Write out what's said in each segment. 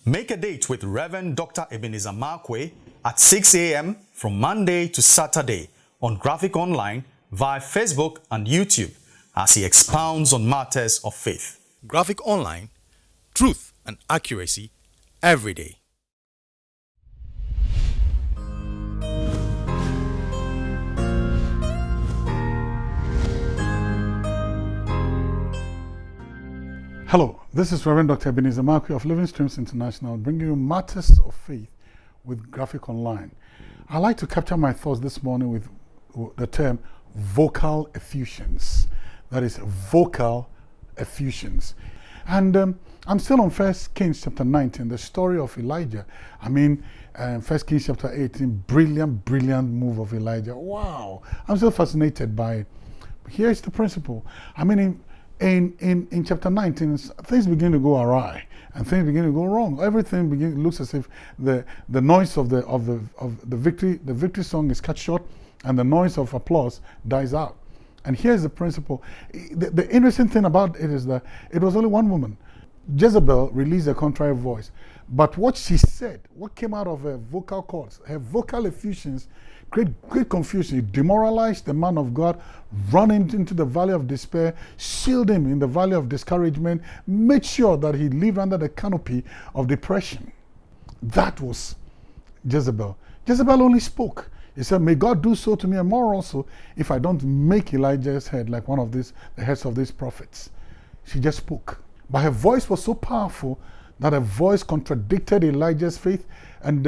Make a date with Rev Dr Ebenezer Markwei at 6 a.m. from Monday to Saturday on Graphic Online via Facebook and YouTube as he expounds on matters of faith. Graphic Online, truth and accuracy every day. Hello, this is Rev Dr Ebenezer Markwei of Living Streams International, bringing you matters of faith with Graphic Online. I like to capture my thoughts this morning with the term vocal effusions. That is vocal effusions. And I'm still on 1 Kings chapter 19, the story of Elijah. 1 Kings chapter 18, brilliant move of Elijah. Wow, I'm still fascinated by it. Here's the principle. In chapter 19, things begin to go awry and things begin to go wrong. Everything looks as if the noise of the victory song is cut short, and the noise of applause dies out. And here's the principle. The interesting thing about it is that it was only one woman. Jezebel released a contrary voice, but what she said, what came out of her vocal cords, her vocal effusions, create great confusion. It demoralized the man of God, run him into the valley of despair, shield him in the valley of discouragement, made sure that he lived under the canopy of depression. That was Jezebel. Jezebel only spoke. He said, may God do so to me and more also if I don't make Elijah's head like one of the heads of these prophets. She just spoke. But her voice was so powerful that her voice contradicted Elijah's faith, and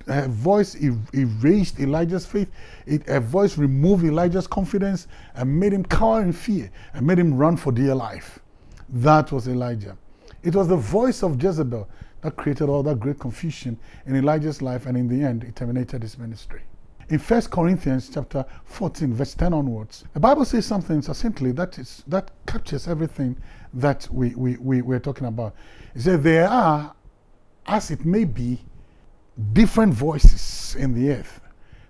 her voice erased Elijah's faith. Her voice removed Elijah's confidence and made him cower in fear and made him run for dear life. That was Elijah. It was the voice of Jezebel that created all that great confusion in Elijah's life, and in the end, it terminated his ministry. In 1 Corinthians chapter 14, verse 10 onwards, the Bible says something succinctly that captures everything that we're talking about. It says, there are, as it may be, different voices in the earth.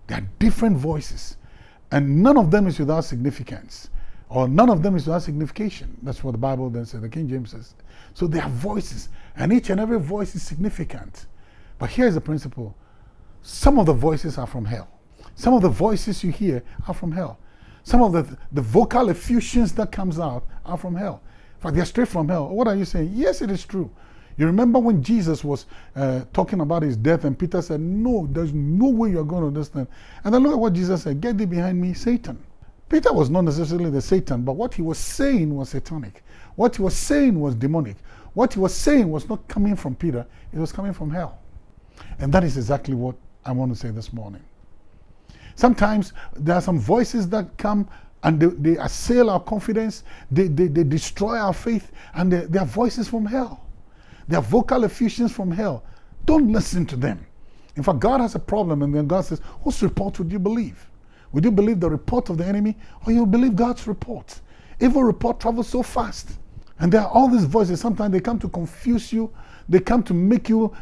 There are different voices, and none of them is without significance, or none of them is without signification. That's what the Bible then says, the King James says. So there are voices, and each and every voice is significant. But here's the principle. Some of the voices are from hell. Some of the voices you hear are from hell. Some of the vocal effusions that comes out are from hell. In fact, they're straight from hell. What are you saying? Yes, it is true. You remember when Jesus was talking about his death, and Peter said, no, there's no way you're going to understand. And then look at what Jesus said, get thee behind me, Satan. Peter was not necessarily the Satan, but what he was saying was satanic. What he was saying was demonic. What he was saying was not coming from Peter, it was coming from hell. And that is exactly what I want to say this morning. Sometimes there are some voices that come and they assail our confidence, they destroy our faith, and they are voices from hell. They are vocal effusions from hell. Don't listen to them. In fact, God has a problem, and then God says, whose report would you believe? Would you believe the report of the enemy, or you believe God's report? Evil report travels so fast. And there are all these voices. Sometimes they come to confuse you. They come to make you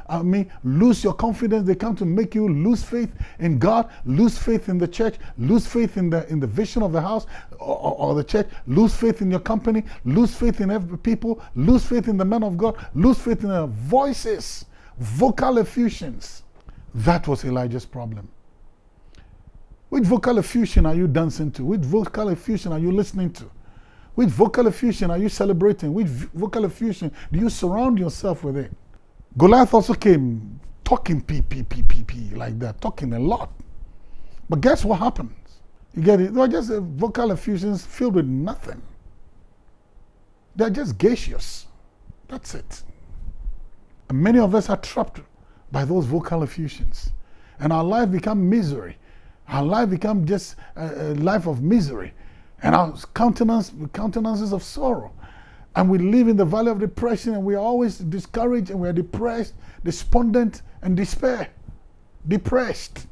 lose your confidence. They come to make you lose faith in God, lose faith in the church, lose faith in the vision of the house or the church, lose faith in your company, lose faith in every people, lose faith in the men of God, lose faith in their voices, vocal effusions. That was Elijah's problem. Which vocal effusion are you dancing to? Which vocal effusion are you listening to? Which vocal effusion are you celebrating? Which vocal effusion do you surround yourself with it? Goliath also came talking like that, talking a lot. But guess what happens? You get it? They were just vocal effusions filled with nothing. They're just gaseous. That's it. And many of us are trapped by those vocal effusions. And our life becomes misery. Our life becomes just a life of misery. And our countenances of sorrow. And we live in the valley of depression, and we are always discouraged, and we are depressed, despondent, and despair. Depressed.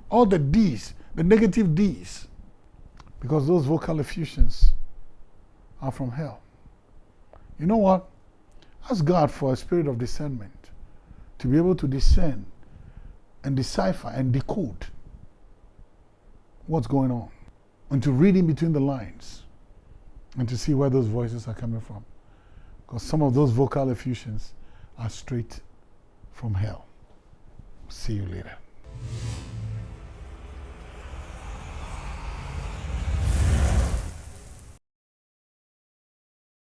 All the D's, the negative D's. Because those vocal effusions are from hell. You know what? Ask God for a spirit of discernment, to be able to discern and decipher and decode what's going on, and to read in between the lines and to see where those voices are coming from. Because some of those vocal effusions are straight from hell. See you later.